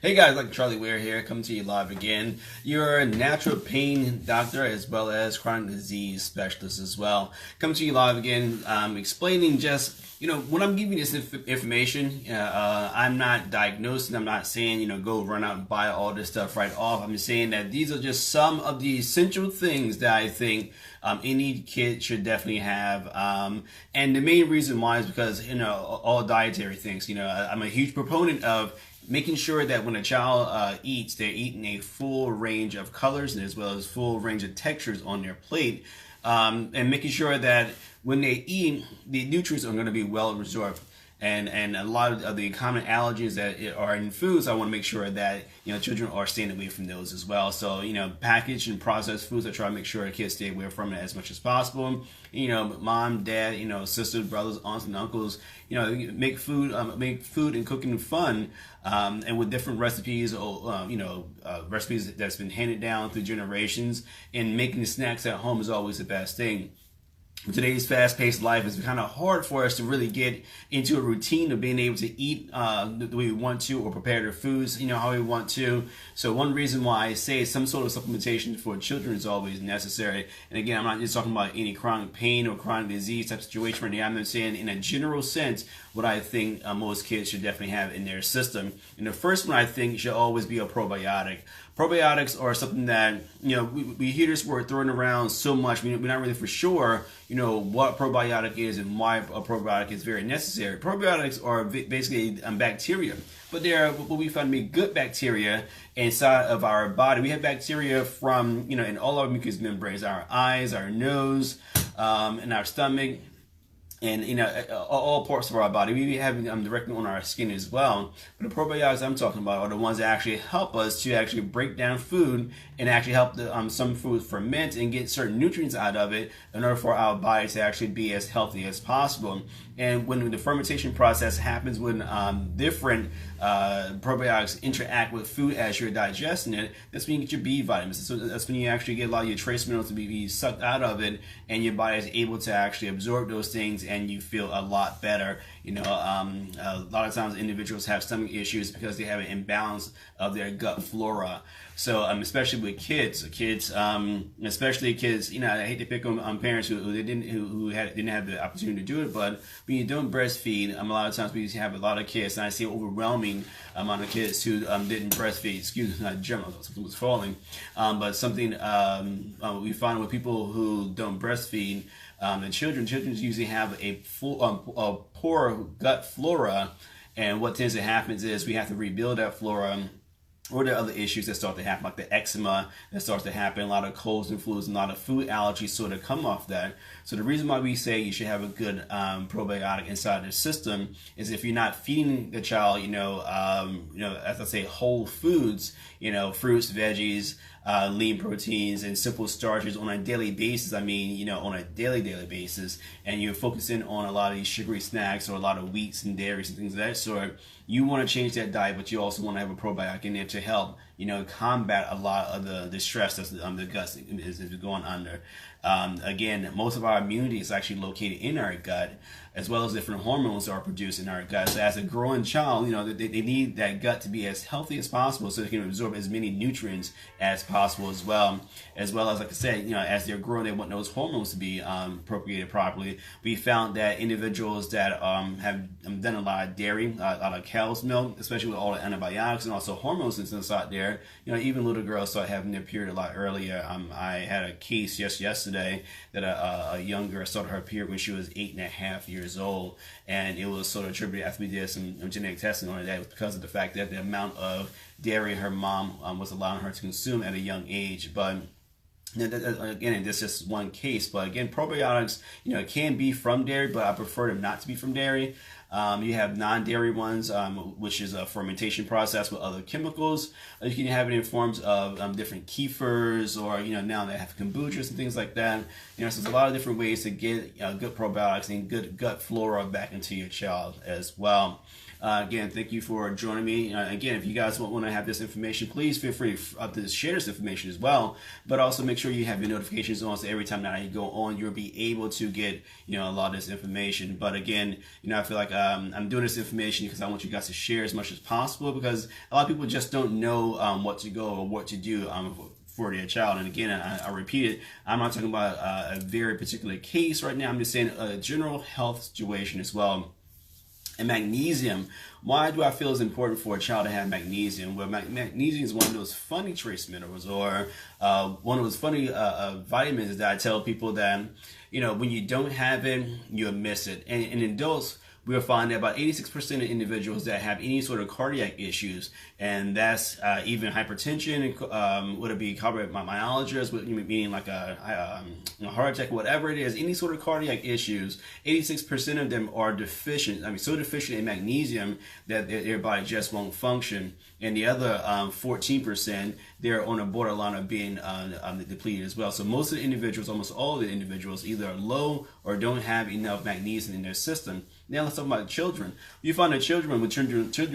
Hey guys, like Charlie Ware here, coming to you live again. You're a natural pain doctor as well as chronic disease specialist as well. Coming to you live again, explaining just, when I'm giving this information, I'm not diagnosing, I'm not saying, go run out and buy all this stuff right off. I'm just saying that these are just some of the essential things that I think any kid should definitely have. And the main reason why is because, all dietary things, I'm a huge proponent of making sure that when a child eats, they're eating a full range of colors and as well as full range of textures on their plate, and making sure that when they eat, the nutrients are going to be well absorbed. And a lot of the common allergens that are in foods, I want to make sure that children are staying away from those as well. So packaged and processed foods, I try to make sure kids stay away from it as much as possible. Mom, dad, sisters, brothers, aunts, and uncles, make food and cooking fun, and with different recipes, or recipes that's been handed down through generations. And making snacks at home is always the best thing. In today's fast-paced life, it's kind of hard for us to really get into a routine of being able to eat the way we want to, or prepare their foods, how we want to. So one reason why I say some sort of supplementation for children is always necessary. And again, I'm not just talking about any chronic pain or chronic disease type situation right now. I'm saying in a general sense what I think most kids should definitely have in their system. And the first one I think should always be a probiotic. Probiotics are something that, we hear this word thrown around so much, we're not really for sure, what probiotic is and why a probiotic is very necessary. Probiotics are basically bacteria, but they're what we find to be good bacteria inside of our body. We have bacteria from, in all our mucous membranes, our eyes, our nose, and our stomach, and all parts of our body. We have them directly on our skin as well. But the probiotics I'm talking about are the ones that actually help us to actually break down food and actually help some food ferment and get certain nutrients out of it in order for our body to actually be as healthy as possible. And when the fermentation process happens, when different probiotics interact with food as you're digesting it, that's when you get your B vitamins. So that's when you actually get a lot of your trace minerals to be sucked out of it, and your body is able to actually absorb those things, and you feel a lot better. A lot of times individuals have stomach issues because they have an imbalance of their gut flora. So especially with kids, especially kids, I hate to pick on parents who didn't have the opportunity to do it, but when you don't breastfeed, a lot of times we have a lot of kids, and I see an overwhelming amount of kids who didn't breastfeed. Excuse me, not Gemma, something was falling, but something we find with people who don't breastfeed. And children usually have a poor gut flora, and what tends to happen is we have to rebuild that flora, or the other issues that start to happen, like the eczema that starts to happen, a lot of colds and flus, and a lot of food allergies sort of come off that. So the reason why we say you should have a good probiotic inside the system is if you're not feeding the child, as I say, whole foods, fruits, veggies, lean proteins, and simple starches on a daily basis. On a daily basis, and you're focusing on a lot of these sugary snacks or a lot of wheats and dairies and things of that sort. You want to change that diet, but you also want to have a probiotic in there to help, combat a lot of the stress that the gut is going under. Again, most of our immunity is actually located in our gut, as well as different hormones are produced in our gut. So as a growing child, they need that gut to be as healthy as possible so they can absorb as many nutrients as possible as well. As well as, like I said, as they're growing, they want those hormones to be appropriated properly. We found that individuals that have done a lot of dairy, a lot of cow's milk, especially with all the antibiotics and also hormones inside there, even little girls start having their period a lot earlier. I had a case yesterday that a young girl started her period when she was 8.5 years old, and it was sort of attributed after we did some genetic testing on that because of the fact that the amount of dairy her mom was allowing her to consume at a young age. But again, this is just one case. But again, probiotics, can be from dairy, but I prefer them not to be from dairy. You have non-dairy ones, which is a fermentation process with other chemicals. You can have it in forms of different kefirs, or now they have kombuchas and things like that. So there's a lot of different ways to get good probiotics and good gut flora back into your child as well. Again, thank you for joining me. Again, if you guys want to have this information, please feel free to share this information as well. But also make sure you have your notifications on, so every time that I go on, you'll be able to get a lot of this information. But again, I feel like I'm doing this information because I want you guys to share as much as possible, because a lot of people just don't know what to go or what to do for their child. And again, I repeat it, I'm not talking about a very particular case right now. I'm just saying a general health situation as well. And magnesium, why do I feel it's important for a child to have magnesium? Well, magnesium is one of those funny trace minerals, or one of those funny vitamins that I tell people that, when you don't have it, you'll miss it. And in adults, we'll find that about 86% of individuals that have any sort of cardiac issues, and that's even hypertension, would it be cardiomyopathy, meaning like a heart attack, whatever it is, any sort of cardiac issues, 86% of them are deficient. So deficient in magnesium that their body just won't function. And the other 14%, they're on a borderline of being depleted as well. So most of the individuals, almost all of the individuals, either are low or don't have enough magnesium in their system. Now let's talk about children. You find that children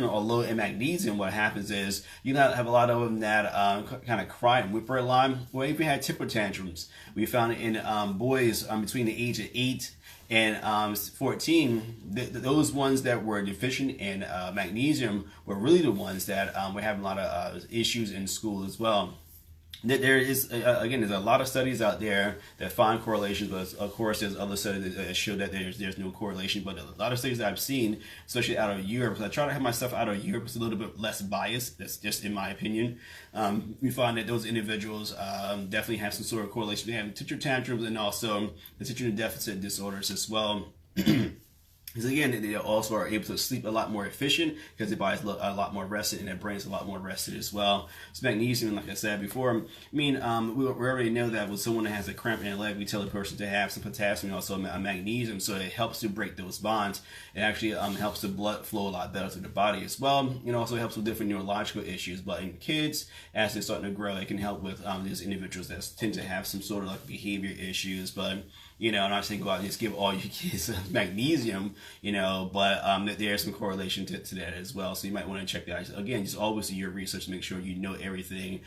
are low in magnesium, what happens is you have a lot of them that kind of cry and whimper a lot. Well, if we had temper tantrums, we found it in boys between the age of 8 and 14, those ones that were deficient in magnesium were really the ones that were having a lot of issues in school as well. There is, again, there's a lot of studies out there that find correlations, but of course there's other studies that show that there's no correlation. But a lot of studies that I've seen, especially out of Europe, because I try to have my stuff out of Europe, it's a little bit less biased. That's just in my opinion. We find that those individuals definitely have some sort of correlation. They have attention tantrums and also attention deficit disorders as well. Because again, they also are able to sleep a lot more efficient because their body's a lot more rested and their brain's a lot more rested as well. So magnesium, like I said before, we already know that when someone has a cramp in their leg, we tell the person to have some potassium and also magnesium, so it helps to break those bonds. It actually helps the blood flow a lot better to the body as well. It also helps with different neurological issues. But in kids, as they're starting to grow, it can help with these individuals that tend to have some sort of like behavior issues. But I'm not saying go out and just give all your kids magnesium, but there's some correlation to that as well. So you might want to check that out. Again, just always do your research to make sure you know everything,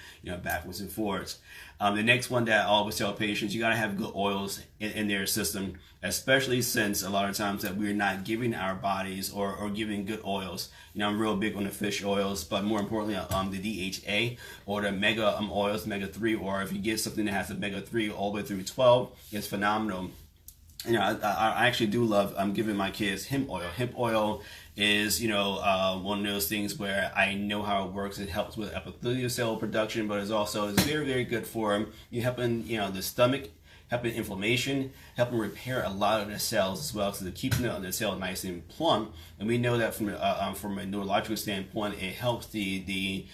backwards and forwards. The next one that I always tell patients, you got to have good oils in their system, especially since a lot of times that we're not giving our bodies or giving good oils. I'm real big on the fish oils, but more importantly, the DHA or the mega oils, omega-3, or if you get something that has omega-3 all the way through 12, it's phenomenal. I actually do love giving my kids hemp oil. Hemp oil is, one of those things where I know how it works. It helps with epithelial cell production, but it's very, very good for helping, the stomach, helping inflammation, helping repair a lot of the cells as well, so they're keeping the cell nice and plump. And we know that from a neurological standpoint, it helps the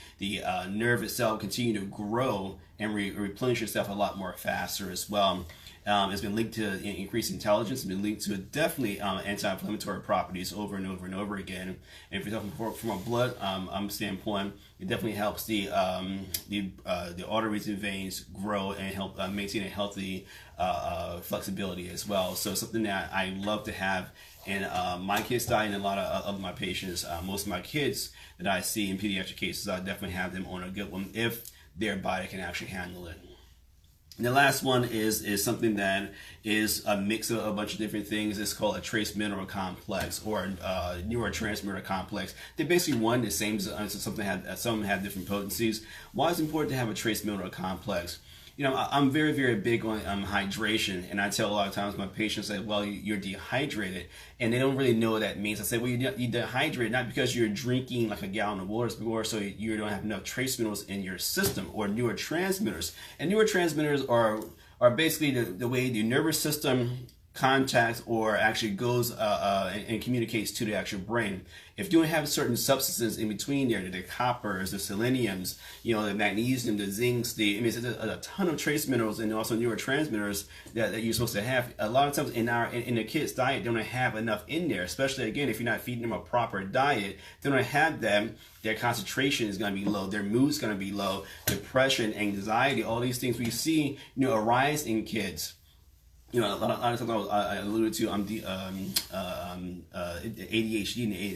nerve itself continue to grow and replenish itself a lot more faster as well. It's been linked to increased intelligence. It's been linked to definitely anti-inflammatory properties over and over and over again. And if you're talking from a blood standpoint, it definitely helps the arteries and veins grow and help maintain a healthy flexibility as well. So something that I love to have in my kids' diet and a lot of my patients. Most of my kids that I see in pediatric cases, I definitely have them on a good one if their body can actually handle it. And the last one is something that is a mix of a bunch of different things. It's called a trace mineral complex or a neurotransmitter complex. They're basically one the same. Some have different potencies. Why is it important to have a trace mineral complex? I'm very, very big on hydration, and I tell a lot of times my patients say, well, you're dehydrated, and they don't really know what that means. I say, well, you're dehydrated not because you're drinking like a gallon of water, but more so you don't have enough trace minerals in your system, or neurotransmitters. And neurotransmitters are basically the way the nervous system contacts or actually goes and communicates to the actual brain. If you don't have certain substances in between there, the coppers, the seleniums, the magnesium, the zincs, there's a ton of trace minerals and also neurotransmitters that you're supposed to have. A lot of times in the kids' diet, they don't have enough in there, especially again if you're not feeding them a proper diet. They don't have them. Their concentration is going to be low. Their mood's going to be low. Depression, anxiety, all these things we see arise in kids. a lot of times I alluded to ADHD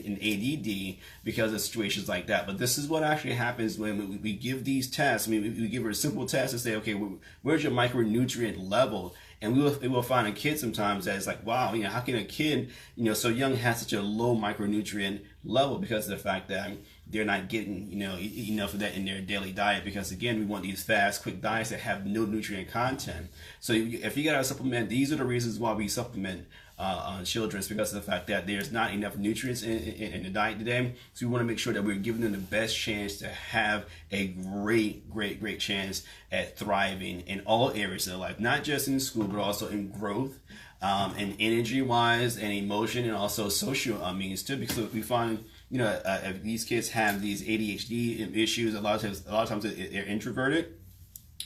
and ADD because of situations like that. But this is what actually happens when we give these tests. I mean, we give her a simple test and say, okay, where's your micronutrient level? And we will find a kid sometimes that is like, wow, how can a kid, so young have such a low micronutrient level because of the fact that they're not getting, enough of that in their daily diet. Because again, we want these fast, quick diets that have no nutrient content. So if you gotta supplement, these are the reasons why we supplement on children. It's because of the fact that there's not enough nutrients in the diet today. So we want to make sure that we're giving them the best chance to have a great chance at thriving in all areas of their life, not just in school, but also in growth, and energy wise, and emotion, and also social means too. Because we find, if these kids have these ADHD issues, a lot of times they're introverted.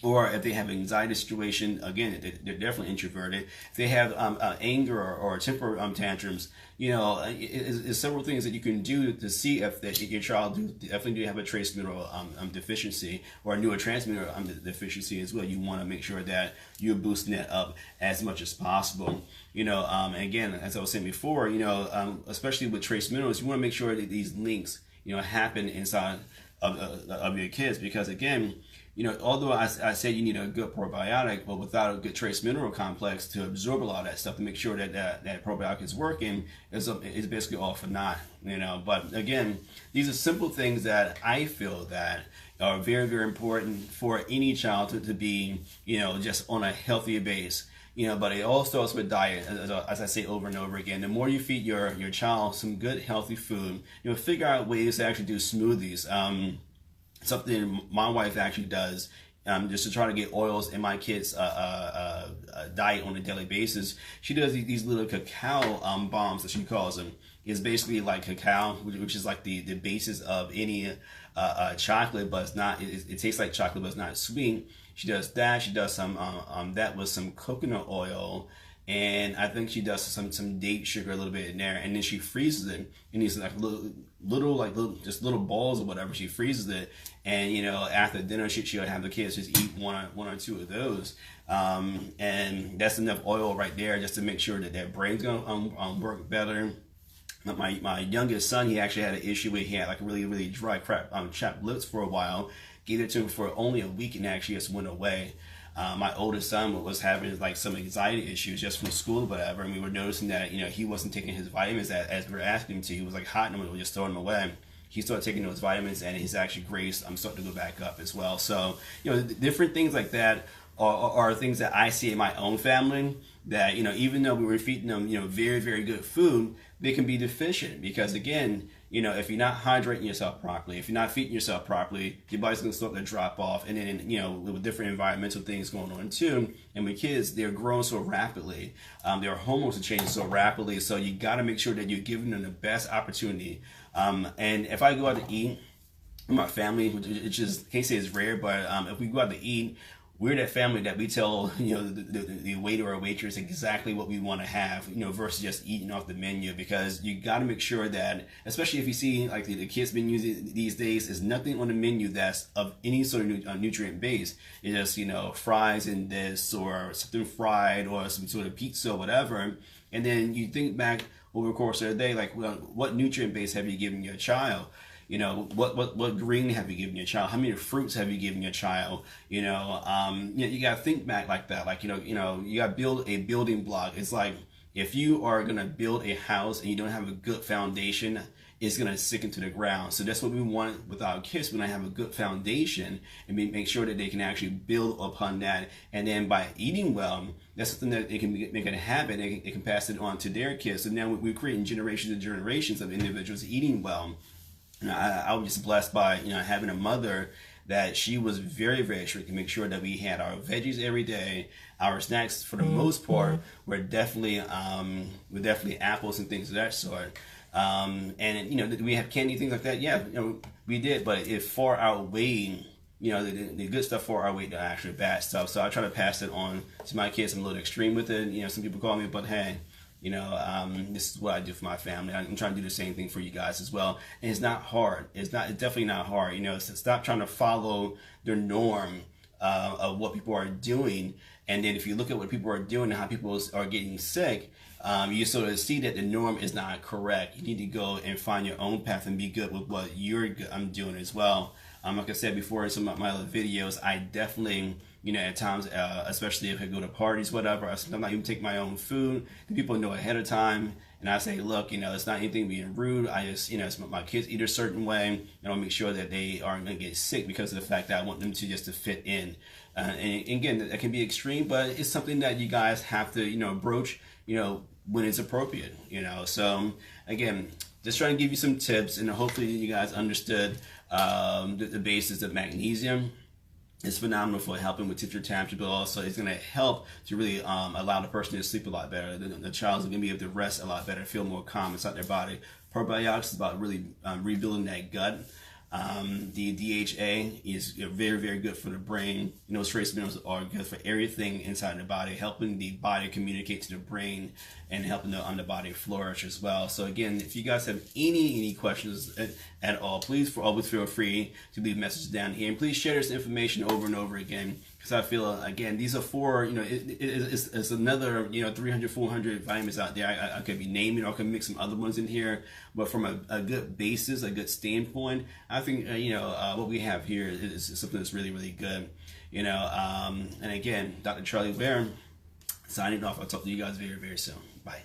Or if they have an anxiety situation, again, they're definitely introverted. If they have anger or temper tantrums, it's several things that you can do to see if your child definitely do have a trace mineral deficiency or a neurotransmitter deficiency as well. You want to make sure that you're boosting that up as much as possible. Again, as I was saying before, especially with trace minerals, you want to make sure that these links, happen inside of your kids, because again, although I said you need a good probiotic, but without a good trace mineral complex to absorb a lot of that stuff to make sure that probiotic is working, is basically all for naught. But again, these are simple things that I feel that are very important for any child to be, just on a healthier base. But it all starts with diet, as I say over and over again. The more you feed your child some good, healthy food, figure out ways to actually do smoothies. Something my wife actually does, just to try to get oils in my kids' diet on a daily basis. She does these little cacao bombs, that she calls them. It's basically like cacao, which is like the basis of any chocolate, but it's not. It tastes like chocolate, but it's not sweet. She does that. She does some that with some coconut oil, and I think she does some date sugar a little bit in there, and then she freezes it in these like little balls or whatever. She freezes it, and after dinner she'll have the kids just eat one or two of those, and that's enough oil right there just to make sure that their brain's gonna work better. My youngest son, he actually had an issue where he had like really dry chapped lips for a while. Gave it to him for only a week and actually just went away. My oldest son was having like some anxiety issues just from school or whatever, and we were noticing that he wasn't taking his vitamins as we were asking him to. He was like hiding them and we were just throwing them away. He started taking those vitamins, and his actually grades starting to go back up as well. So different things like that are things that I see in my own family that even though we were feeding them very good food, they can be deficient because again, if you're not hydrating yourself properly, if you're not feeding yourself properly, your body's going to start to drop off. And then, with different environmental things going on too. And with kids, they're growing so rapidly. Their hormones are changing so rapidly. So you got to make sure that you're giving them the best opportunity. And if I go out to eat with my family, which is, can't say it's rare, but if we go out to eat, we're that family that we tell the waiter or waitress exactly what we want to have, versus just eating off the menu, because you got to make sure that, especially if you see like the kids menu these days, is nothing on the menu that's of any sort of nutrient base. It's just fries in this or something fried or some sort of pizza or whatever, and then you think back over the course of the day, like, well, what nutrient base have you given your child? What green have you given your child? How many fruits have you given your child? You got to think back like that. Like, you got to build a building block. It's like if you are going to build a house and you don't have a good foundation, it's going to sink into the ground. So that's what we want with our kids. We want to have a good foundation and make sure that they can actually build upon that. And then by eating well, that's something that they can make it a habit. They can pass it on to their kids. So now we're creating generations and generations of individuals eating well. I was just blessed by having a mother that she was very strict to make sure that we had our veggies every day. Our snacks, for the most part, were definitely apples and things of that sort. And did we have candy, things like that? Yeah, we did, but it far outweighed the good stuff far outweighed the actual bad stuff. So I try to pass it on to my kids. I'm a little extreme with it. Some people call me, but hey. This is what I do for my family. I'm trying to do the same thing for you guys as well. And it's not hard. It's definitely not hard. So stop trying to follow the norm of what people are doing And then if you look at what people are doing and how people are getting sick, you sort of see that the norm is not correct. You need to go and find your own path and be good with what I'm doing as well. Like I said before in some of my other videos, I definitely, at times, especially if I go to parties, whatever, I sometimes not even take my own food. The people know ahead of time. And I say, look, it's not anything being rude. I just, my kids eat a certain way. And I'll make sure that they aren't going to get sick because of the fact that I want them to just to fit in. And again, that can be extreme, but it's something that you guys have to, broach, when it's appropriate, So again, just trying to give you some tips, and hopefully you guys understood the basis of magnesium. It's phenomenal for helping with temperature, but also it's going to help to really allow the person to sleep a lot better. The child's going to be able to rest a lot better, feel more calm inside their body. Probiotics is about really rebuilding that gut. The DHA is very, very good for the brain. Trace minerals are good for everything inside the body, helping the body communicate to the brain and helping the underbody flourish as well. So again, if you guys have any questions at all, please always feel free to leave messages down here. And please share this information over and over again, because I feel, again, these are four, it's another, 300, 400 vitamins out there. I could be naming, or I could mix some other ones in here. But from a good basis, a good standpoint, I think, what we have here is something that's really, really good. And again, Dr. Charlie Ware, signing off. I'll talk to you guys very, very soon. Bye.